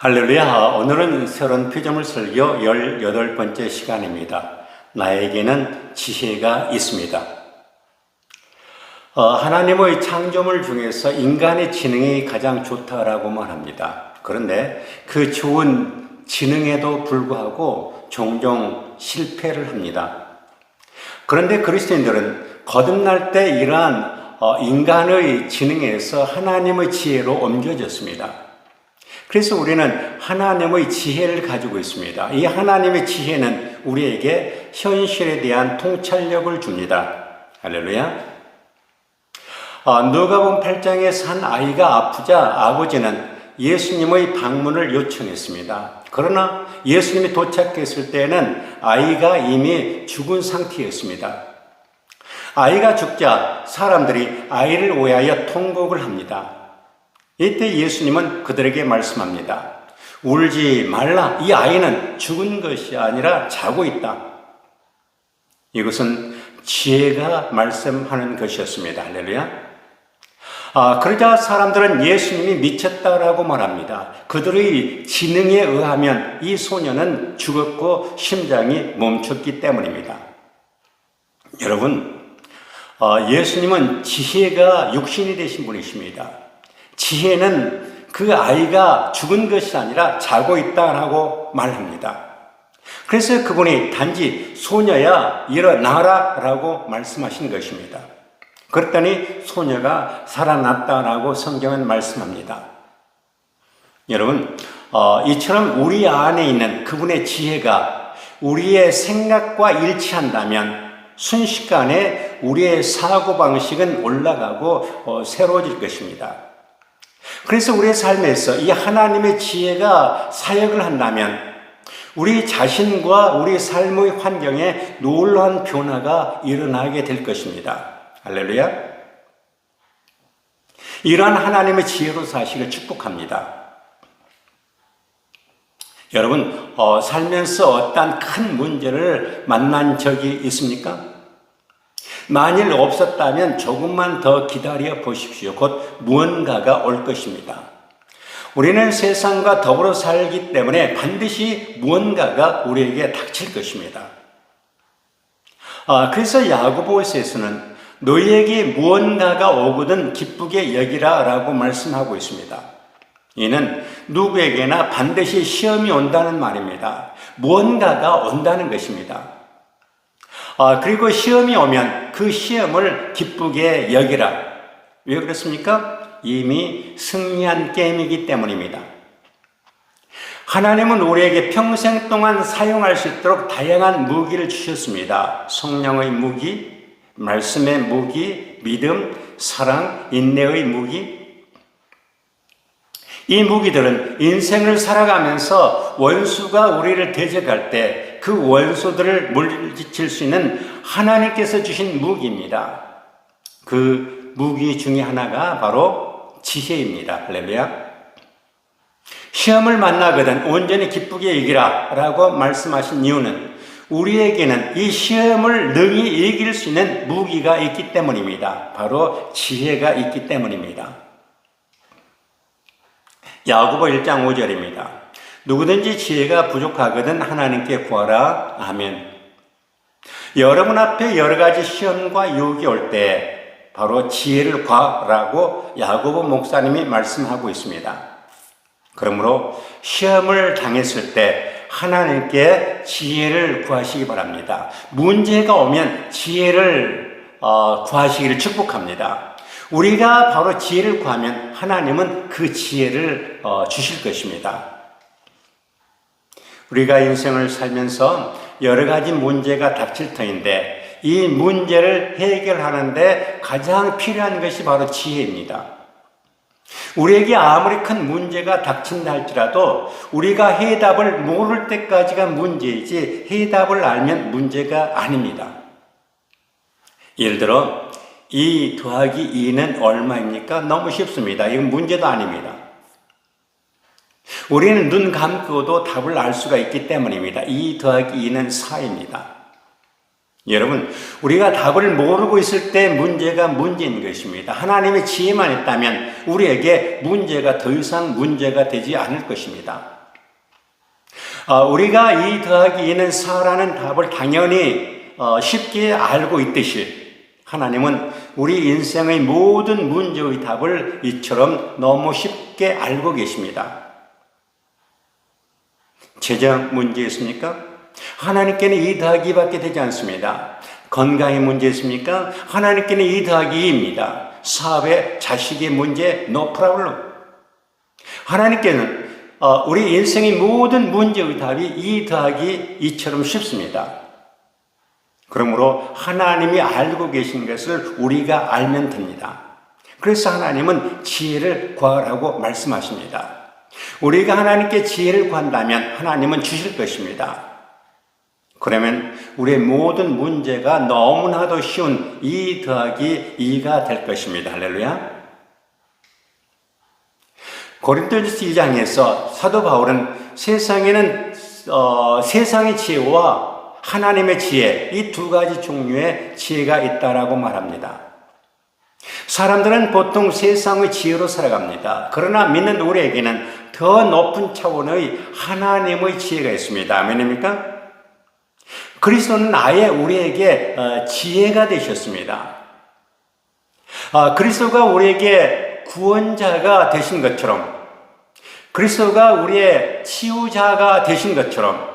할렐루야. 오늘은 새로운 피조물 설교 18번째 시간입니다. 나에게는 지혜가 있습니다. 하나님의 창조물 중에서 인간의 지능이 가장 좋다라고 말합니다. 그런데 그 좋은 지능에도 불구하고 종종 실패를 합니다. 그런데 그리스도인들은 거듭날 때 이러한 인간의 지능에서 하나님의 지혜로 옮겨졌습니다. 그래서 우리는 하나님의 지혜를 가지고 있습니다. 이 하나님의 지혜는 우리에게 현실에 대한 통찰력을 줍니다. 할렐루야. 누가복음 8장에서 한 아이가 아프자 아버지는 예수님의 방문을 요청했습니다. 그러나 예수님이 도착했을 때는 아이가 이미 죽은 상태였습니다. 아이가 죽자 사람들이 아이를 위하여 통곡을 합니다. 이때 예수님은 그들에게 말씀합니다. 울지 말라. 이 아이는 죽은 것이 아니라 자고 있다. 이것은 지혜가 말씀하는 것이었습니다. 할렐루야. 그러자 사람들은 예수님이 미쳤다라고 말합니다. 그들의 지능에 의하면 이 소녀는 죽었고 심장이 멈췄기 때문입니다. 여러분, 예수님은 지혜가 육신이 되신 분이십니다. 지혜는 그 아이가 죽은 것이 아니라 자고 있다라고 말합니다. 그래서 그분이 단지 소녀야 일어나라 라고 말씀하신 것입니다. 그랬더니 소녀가 살아났다라고 성경은 말씀합니다. 여러분, 이처럼 우리 안에 있는 그분의 지혜가 우리의 생각과 일치한다면 순식간에 우리의 사고방식은 올라가고 새로워질 것입니다. 그래서 우리의 삶에서 이 하나님의 지혜가 사역을 한다면 우리 자신과 우리 삶의 환경에 놀라운 변화가 일어나게 될 것입니다. 할렐루야. 이러한 하나님의 지혜로 사시기를 축복합니다. 여러분, 살면서 어떤 큰 문제를 만난 적이 있습니까? 만일 없었다면 조금만 더 기다려 보십시오. 곧 무언가가 올 것입니다. 우리는 세상과 더불어 살기 때문에 반드시 무언가가 우리에게 닥칠 것입니다. 그래서 야고보서에서는 너희에게 무언가가 오거든 기쁘게 여기라 라고 말씀하고 있습니다. 이는 누구에게나 반드시 시험이 온다는 말입니다. 무언가가 온다는 것입니다. 그리고 시험이 오면 그 시험을 기쁘게 여기라. 왜 그렇습니까? 이미 승리한 게임이기 때문입니다. 하나님은 우리에게 평생 동안 사용할 수 있도록 다양한 무기를 주셨습니다. 성령의 무기, 말씀의 무기, 믿음, 사랑, 인내의 무기. 이 무기들은 인생을 살아가면서 원수가 우리를 대적할 때 그 원수들을 물리칠 수 있는 하나님께서 주신 무기입니다. 그 무기 중에 하나가 바로 지혜입니다. 할렐루야. 시험을 만나거든 온전히 기쁘게 이기라 라고 말씀하신 이유는 우리에게는 이 시험을 능히 이길 수 있는 무기가 있기 때문입니다. 바로 지혜가 있기 때문입니다. 야고보 1장 5절입니다. 누구든지 지혜가 부족하거든 하나님께 구하라. 아멘. 여러분 앞에 여러 가지 시험과 유혹이 올 때 바로 지혜를 구하라고 야고보 목사님이 말씀하고 있습니다. 그러므로 시험을 당했을 때 하나님께 지혜를 구하시기 바랍니다. 문제가 오면 지혜를 구하시기를 축복합니다. 우리가 바로 지혜를 구하면 하나님은 그 지혜를 주실 것입니다. 우리가 인생을 살면서 여러 가지 문제가 닥칠 터인데 이 문제를 해결하는데 가장 필요한 것이 바로 지혜입니다. 우리에게 아무리 큰 문제가 닥친다 할지라도 우리가 해답을 모를 때까지가 문제이지 해답을 알면 문제가 아닙니다. 예를 들어 2 더하기 2는 얼마입니까? 너무 쉽습니다. 이건 문제도 아닙니다. 우리는 눈 감고도 답을 알 수가 있기 때문입니다. 2 더하기 2는 4입니다. 여러분, 우리가 답을 모르고 있을 때 문제가 문제인 것입니다. 하나님의 지혜만 있다면 우리에게 문제가 더 이상 문제가 되지 않을 것입니다. 우리가 2 더하기 2는 4라는 답을 당연히 쉽게 알고 있듯이 하나님은 우리 인생의 모든 문제의 답을 이처럼 너무 쉽게 알고 계십니다. 재정 문제 있습니까? 하나님께는 2 더하기 2밖에 되지 않습니다. 건강의 문제 있습니까? 하나님께는 2 더하기 2입니다. 사업의 자식의 문제, no problem. 하나님께는 우리 인생의 모든 문제의 답이 2 더하기 2처럼 쉽습니다. 그러므로 하나님이 알고 계신 것을 우리가 알면 됩니다. 그래서 하나님은 지혜를 구하라고 말씀하십니다. 우리가 하나님께 지혜를 구한다면 하나님은 주실 것입니다. 그러면 우리의 모든 문제가 너무나도 쉬운 2 더하기 2가 될 것입니다. 할렐루야. 고린도전서 2장에서 사도 바울은 세상에는 세상의 지혜와 하나님의 지혜, 이 2가지 종류의 지혜가 있다라고 말합니다. 사람들은 보통 세상의 지혜로 살아갑니다. 그러나 믿는 우리에게는 더 높은 차원의 하나님의 지혜가 있습니다. 아멘입니까? 그리스도는 아예 우리에게 지혜가 되셨습니다. 그리스도가 우리에게 구원자가 되신 것처럼, 그리스도가 우리의 치유자가 되신 것처럼,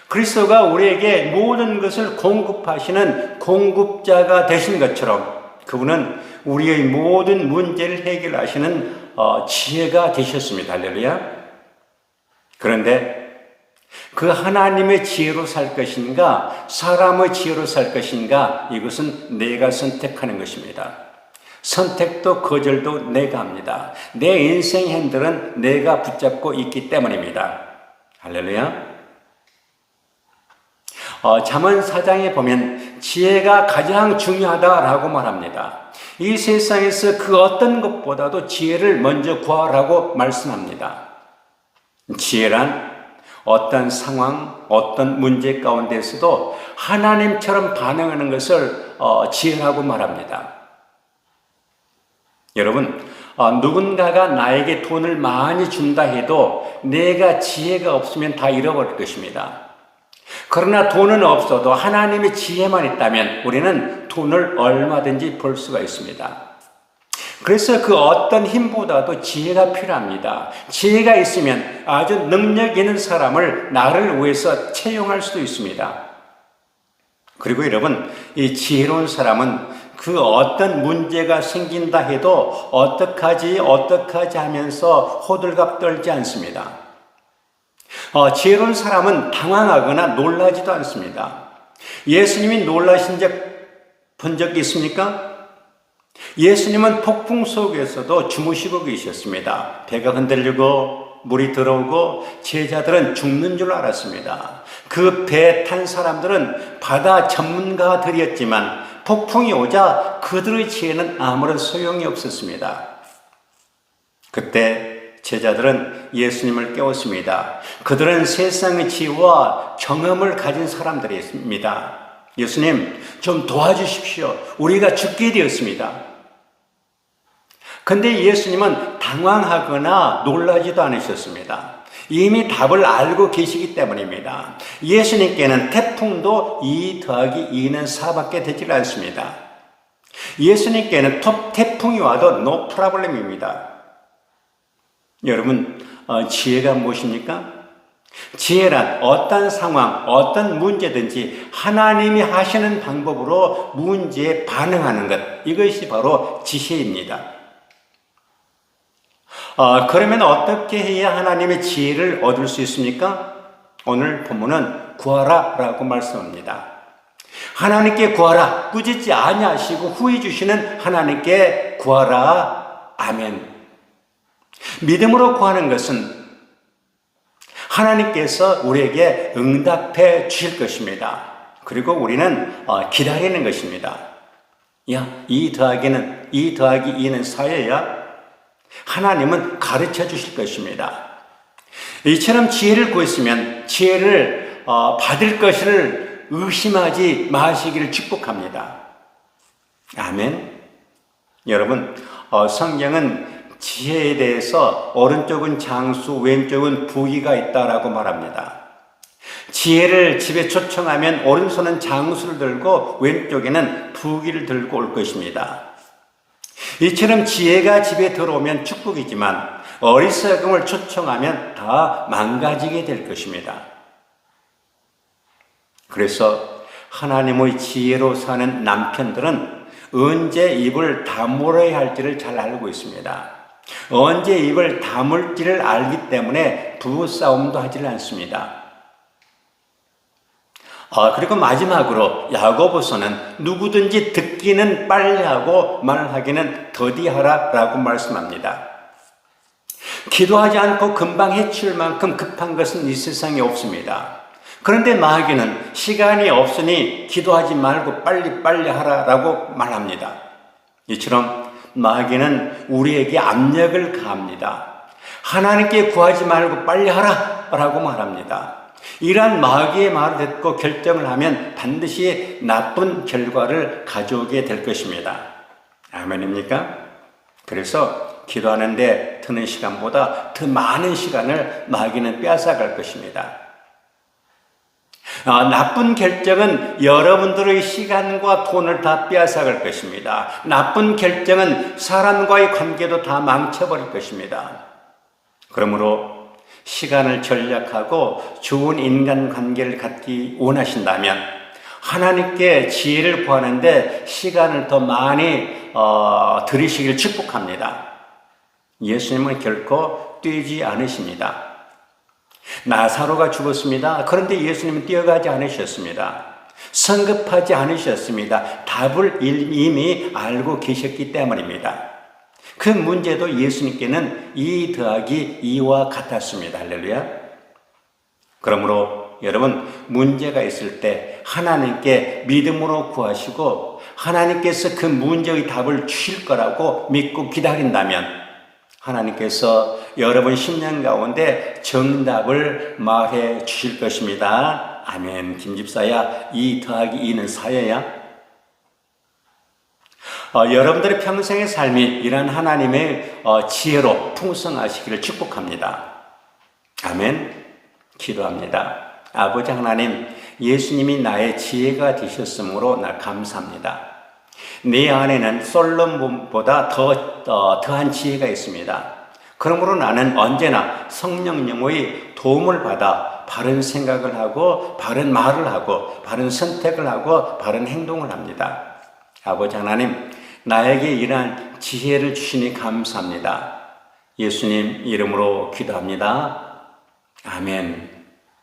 그리스도가 우리에게 모든 것을 공급하시는 공급자가 되신 것처럼 그분은 우리의 모든 문제를 해결하시는 지혜가 되셨습니다. 할렐루야. 그런데 그 하나님의 지혜로 살 것인가 사람의 지혜로 살 것인가, 이것은 내가 선택하는 것입니다. 선택도 거절도 내가 합니다. 내 인생 핸들은 내가 붙잡고 있기 때문입니다. 할렐루야. 잠언 4장에 보면 지혜가 가장 중요하다라고 말합니다. 이 세상에서 그 어떤 것보다도 지혜를 먼저 구하라고 말씀합니다. 지혜란 어떤 상황, 어떤 문제 가운데서도 하나님처럼 반응하는 것을 지혜라고 말합니다. 여러분, 누군가가 나에게 돈을 많이 준다 해도 내가 지혜가 없으면 다 잃어버릴 것입니다. 그러나 돈은 없어도 하나님의 지혜만 있다면 우리는 돈을 얼마든지 벌 수가 있습니다. 그래서 그 어떤 힘보다도 지혜가 필요합니다. 지혜가 있으면 아주 능력 있는 사람을 나를 위해서 채용할 수도 있습니다. 그리고 여러분, 이 지혜로운 사람은 그 어떤 문제가 생긴다 해도 어떡하지 하면서 호들갑 떨지 않습니다. 지혜로운 사람은 당황하거나 놀라지도 않습니다. 예수님이 놀라신 본 적 있습니까? 예수님은 폭풍 속에서도 주무시고 계셨습니다. 배가 흔들리고 물이 들어오고 제자들은 죽는 줄 알았습니다. 그 배 탄 사람들은 바다 전문가들이었지만 폭풍이 오자 그들의 지혜는 아무런 소용이 없었습니다. 그때 제자들은 예수님을 깨웠습니다. 그들은 세상의 지혜와 경험을 가진 사람들이었습니다. 예수님, 좀 도와주십시오. 우리가 죽게 되었습니다. 근데 예수님은 당황하거나 놀라지도 않으셨습니다. 이미 답을 알고 계시기 때문입니다. 예수님께는 태풍도 2 더하기 2는 4밖에 되질 않습니다. 예수님께는 태풍이 와도 노 프로블렘입니다. 여러분, 지혜가 무엇입니까? 지혜란 어떤 상황, 어떤 문제든지 하나님이 하시는 방법으로 문제에 반응하는 것, 이것이 바로 지혜입니다. 그러면 어떻게 해야 하나님의 지혜를 얻을 수 있습니까? 오늘 본문은 구하라 라고 말씀합니다. 하나님께 구하라, 꾸짖지 아니하시고 후히 주시는 하나님께 구하라. 아멘. 믿음으로 구하는 것은 하나님께서 우리에게 응답해 주실 것입니다. 그리고 우리는 기다리는 것입니다. 야, 2 더하기 2는 4예야? 하나님은 가르쳐 주실 것입니다. 이처럼 지혜를 구했으면 지혜를 받을 것을 의심하지 마시기를 축복합니다. 아멘. 여러분, 성경은 지혜에 대해서 오른쪽은 장수, 왼쪽은 부귀가 있다라고 말합니다. 지혜를 집에 초청하면 오른손은 장수를 들고 왼쪽에는 부귀를 들고 올 것입니다. 이처럼 지혜가 집에 들어오면 축복이지만 어리석음을 초청하면 다 망가지게 될 것입니다. 그래서 하나님의 지혜로 사는 남편들은 언제 입을 다물어야 할지를 잘 알고 있습니다. 언제 입을 다물지를 알기 때문에 부부싸움도 하지를 않습니다. 그리고 마지막으로 야고보서는 누구든지 듣기는 빨리 하고 말하기는 더디하라 라고 말씀합니다. 기도하지 않고 금방 해칠 만큼 급한 것은 이 세상에 없습니다. 그런데 마귀는 시간이 없으니 기도하지 말고 빨리빨리 하라라고 말합니다. 이처럼 마귀는 우리에게 압력을 가합니다. 하나님께 구하지 말고 빨리 하라라고 말합니다. 이러한 마귀의 말을 듣고 결정을 하면 반드시 나쁜 결과를 가져오게 될 것입니다. 아멘입니까? 그래서 기도하는데 드는 시간보다 더 많은 시간을 마귀는 빼앗아갈 것입니다. 나쁜 결정은 여러분들의 시간과 돈을 다 빼앗아갈 것입니다. 나쁜 결정은 사람과의 관계도 다 망쳐버릴 것입니다. 그러므로 시간을 전략하고 좋은 인간관계를 갖기 원하신다면 하나님께 지혜를 구하는데 시간을 더 많이 들이시길 축복합니다. 예수님은 결코 뛰지 않으십니다. 나사로가 죽었습니다. 그런데 예수님은 뛰어가지 않으셨습니다. 성급하지 않으셨습니다. 답을 이미 알고 계셨기 때문입니다. 그 문제도 예수님께는 2 더하기 2와 같았습니다. 할렐루야. 그러므로 여러분, 문제가 있을 때 하나님께 믿음으로 구하시고 하나님께서 그 문제의 답을 주실 거라고 믿고 기다린다면 하나님께서 여러분 심령 가운데 정답을 말해 주실 것입니다. 아멘. 김집사야, 2 더하기 2는 4예야? 여러분들의 평생의 삶이 이런 하나님의 지혜로 풍성하시기를 축복합니다. 아멘. 기도합니다. 아버지 하나님, 예수님이 나의 지혜가 되셨으므로 나 감사합니다. 내 안에는 솔로몬보다 더한 지혜가 있습니다. 그러므로 나는 언제나 성령님의 도움을 받아 바른 생각을 하고 바른 말을 하고 바른 선택을 하고 바른 행동을 합니다. 아버지 하나님, 나에게 이러한 지혜를 주시니 감사합니다. 예수님 이름으로 기도합니다. 아멘.